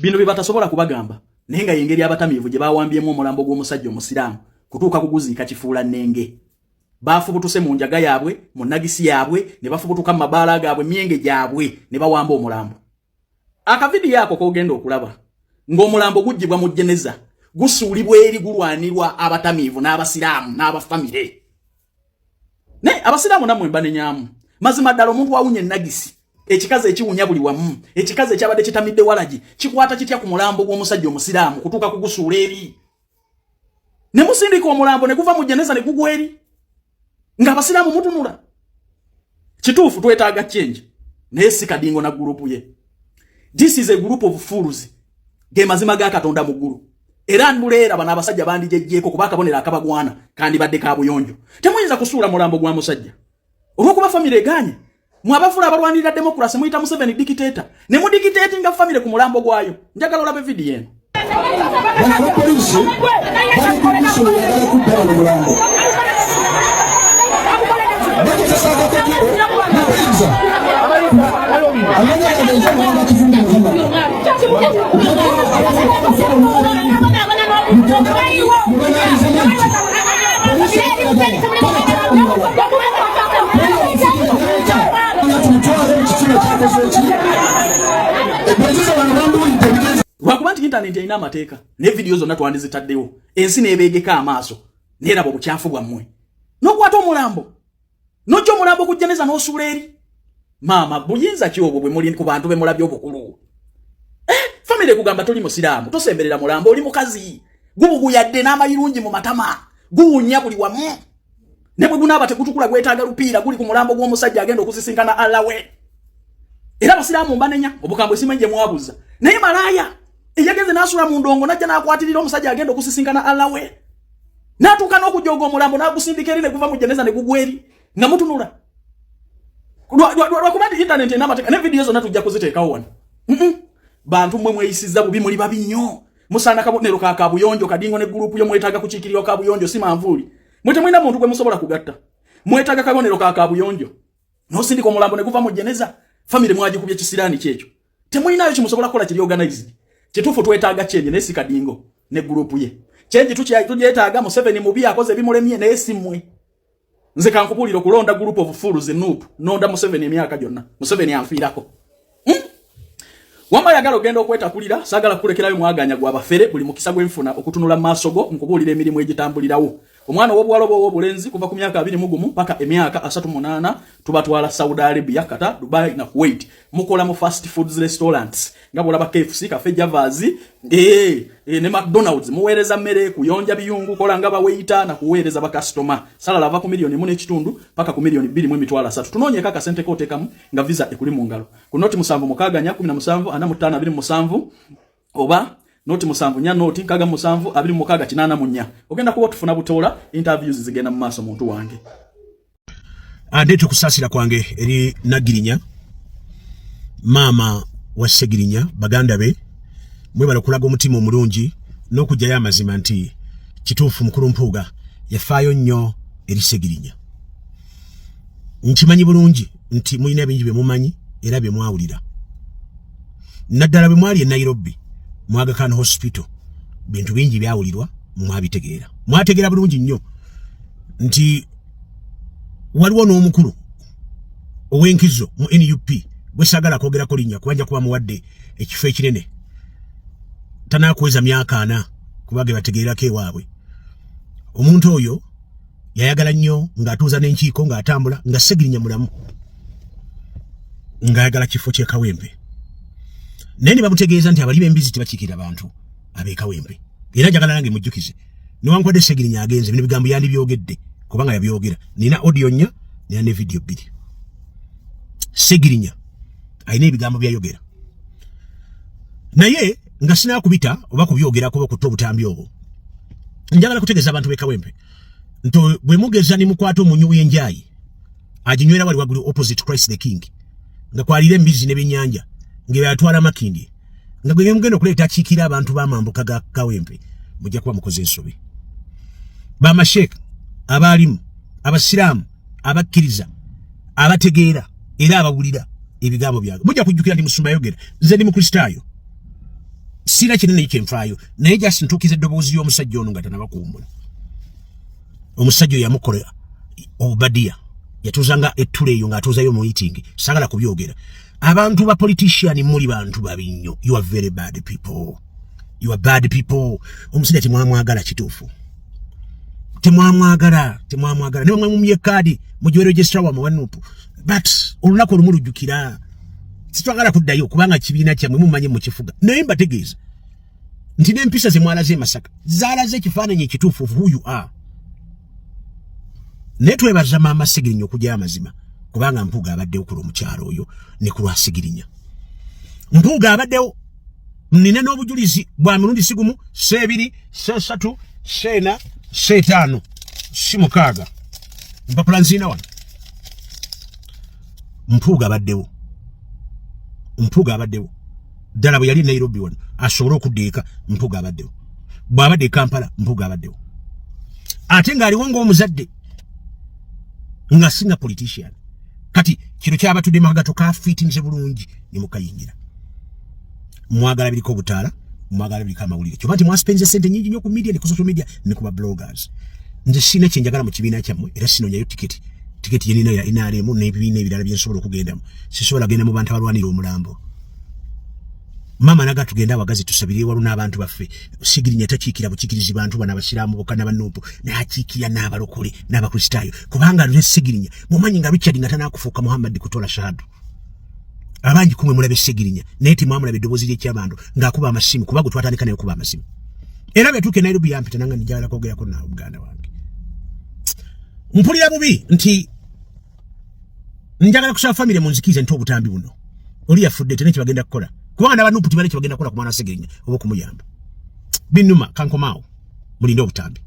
bino bibatasobola kubagamba nenga yengeri abatamivu gye bawambyemu omulambo gw'omusajja omusiraamu kutuuka kuguziika kifuula nnenge bafubutuse mu njaga yaabwe mu nagisi yaabwe ne bafubutuka mu mabaala gaabwe myenge gyabwe ne bawamba omulambo. Akavidiyo ako kogenda okulaba ng'omulambo gujjibwa mu jeneza gusuulibwa eri gulwanirwa abatamivu n'abasiraamu n'abafamire. Ne abasiraamu namwe mbanenyamu mazima ddala omuntu awunye nagisi ekikaze ekiwunya buli wamu ekikaze ekyabadde kitamidde walagi kikwata kitya ku mulambo gw'omusajja omusiraamu kutuuka kugusuula eri ne musindika omulambo ne guva mu jeneza ne gugwa eri ng'abasiraamu mutunula. Kituufu twetaaga change naye si Kadingo na gurupu ye. This is a group of fools ge mazima ga Katonda mu ggulu era nduleera bana abasajja bandijejjeko kuba akabonera akabagwana kandi badde ka buyonjo. Temuyinza kusuula mulambo gwa musajja olw'okuba famire eganye mwabafula abalwanirira demokrasi muyita Museveni dictator ne mu dictatinga famire ku mulambo gwayo. Njagala olabe video eno. Wakubanti internet ina amateeka ne video zonna twandizitaddewo ensi nebeegeka amaaso neraba obukyafu bwammwe n'okwata omulambo n'ojja omulambo ku jeneza n'osuula eri. Maama buyinza ki obwo bwe muli ku bantu be mulabye obukulu? Famire kugamba toli musiraamu tosemberera mulambo oli mukazi gubuguyadde n'amayirungi mu matama guwunya buli wamu ne bwe gunaabate kutukula gwetaaga lupiira guli ku mulambo gw'omusajja agenda okusisinkana Allawe. Era abasiraamu mbanenya obukambwe simenje mwabuza naye malaya eyageze n'asula mu ndongo najja n'akwatirira omusajja agenda okusisinkana Allawe n'atuuka n'okujooga omulambo n'agusindika eri ne guva mu jeneza ne gugwa eri nga mutunula. Lwakuba internet enamateeka ne video zonna tujja kuziteekawo wano. Bantu mmwe mweyisizza bubi muli babi nnyo. Musaana kabonero ka kabuyonjo Kadingo ne gurupu yo mwetaaga kukiikirira kabuyonjo si manvuuli. Mwete mwina muntu gwe musobola kugatta. Mwetaaga kabonero ka kabuyonjo. N'osindika omulambo ne guva mu jeneza famire mwagikubye kisiraani kyekyo. Temulinayo kimusobola kukola kiri organized. Kituufu twetaaga change ne si Kadingo ne gurupu ye. Change tukyetaaga Museveni mubi akoze bimulemye naye si mmwe. Nze kankubulira okulonda group of fools noob nonda Museveni emyaka gyonna Museveni anfiirako. Wamba yagala ogenda okweta kulira sagala kulekerayo mwaganya gwa bafere buli mukisa gw'enfuna okutunula maasogo nkubulira emirimu egitambulirawo. Omwana w'obuwalo bw'obulenzi kuva ku myaka 21 paka emyaka 38 tubatwala Saudi Arabia, Qatar, Dubai na Kuwait. Mukola mu fast foods restaurants nga bolaba KFC, Cafe Javazi, ne McDonald's muweereza mmere kuyonja biyungu kola nga baweita na kuweereza ba customer. Sala lava ku milioni 4.5 paka ku milioni 2.3. Tunoonye kaka sente kotekamu nga visa ekuli mu ngalo. Ku noti 7 mukaganya 17 ana 5 27 oba noti 7 nya noti kaga 7 2 kinana munya. Ogenda kuba tufuna butola interviews zigenda mu maaso muntu wange. Ndetu kusasira kwange eri Nagirinya mama wa Segirinya baganda be mwebala kulaga omutima omulungi n'okujjayo amazima nti kituufu mukulu mpuuga yafaayo nnyo eri Segirinya. Nkimanyi bulungi nti mulina bingi bye mumanyi era bye mwawulira. Naddala bwe mwali e Nairobi mu Aga Khan Hospital bintu bingi byawulirwa mwabitegeera. Mwategeera bulungi nnyo nti waliwo n'omukulu ow'enkizo mu NUP bwe sagala kwogera ko linnya kubanja kuba muwadde ekifo ekinene tanaakweza myaka 4 kubage bategeerako ewaabwe. Omuntu oyo yayagala nnyo ng'atuuza n'enkiiko ng'atambula nga Segirinya mulamu ng'ayagala kifo kye Kawempe. Naye ne bamutegeeza nti abali b'embizi tebakiikirira bantu ab'e Kawempe. Era njagala nange mujjukize newankubadde Segirinya agenze bino bigambo yandibyogedde kubanga yabyogera. Nina audio nnya nina ne video 2. Segirinya ayina ebigambo byayogera naye nga sinakubita oba kubyogera kuba kutto obutambi obwo. Njagala kutegeeza abantu b'e Kawempe nto bwe mugeza ni mukwata omunyu w'enjayi aginywera wali wagulu opposite Christ the King nga kwalira embizi n'ebyennyanja ng'ebyatwala Makindye nga gwe mugenda okuleeta kiikira abantu b'amambuka ga Kawempe mujja kuba mukoze ensobi. Bamasheka abalimu abasiraamu abakkiriza abategeera era abawulira ebigambo byange mujja kujjukira ndi musumba yogera nze ndi mukristaayo sira kinene kyemfaayo naye just ntukize eddoboozi y'omusajja ono nga tanabakuumula omusajja yamukola obubadia yatuzanga ettule eyo ng'atuuzayo mu meeting sagala kubyogera abantu ba politician muli bantu babi nnyo you are very bad people you are bad people omusajja temwamwagala kituufu temwamwagala ne mwamumye kadi mugiwe registra wa Wanupu but olunaku olumulujjukira sitwagala kuddayo kubanga kibiina kyammwe mumanye mu kifuga naye mbategeeza nti n'empisa ze mwalaze Masaka zaalaze ekifaananyi ekituufu of who you are netwebaza maama Sigirinya okujja amazima kubanga Mpuuga abaddewo ku lw'omukyalo oyo ne ku lwa Sigirinya Mpuuga abaddewo nina n'obujulizi bwa mirundi sigumu C2 C3 C4 C5 C6 mpapula nzina wano Mpuuga abaddewo ddala bwe yali Nairobi wano asobole okuddeeka Mpuuga abaddewo bw'abadde Kampala Mpuuga abaddewo ate ng'aliwo ng'omuzadde nga singa politician kati kino kyabatudde magato ka fitinze bulungi ne mukayingira mwagala biriko obutaala mwagala biriko amawulire kyo banti mwaspenze sente nyingi nnyo ku media ne ku social media ne ku bloggers nze sina kyenjagala mu kibiina kyammwe era sinonyayo tiketi yenina ya NRM n'ebibiina ebirala byensobola okugendamu sisobola genda mu bantu abalwanira omulambo mama naga tugenda abagazi tusabire walu n'abantu baffe Sigirinya takiikira bukikirizi bantu bana abasiraamu bokka n'abanuupu n'akiikira n'abalokole n'abakristaayo kubanga ne Sigirinya mumanyi nga Richard nga tanakufuuka Muhammad kutola shahadu abangi kumwe mulabe Sigirinya naye timwamulabe eddoboozi ly'ekyabantu ng'akuba amasimu kuba gwe twatandika naye okuba amasimu era betuuke Nairobi yampita nanga njagala kwogerako naawe muganda wange mpulira bubi nti njagala kusaba famire munzikirize nti obutambi buno oli yafudde tene kibagenda kukola kubanga n'abanuupu tibali kibagenda kukola ku mwana wa Sigirinya oba okumuyamba binnuma kankomaawo mulinde obutambi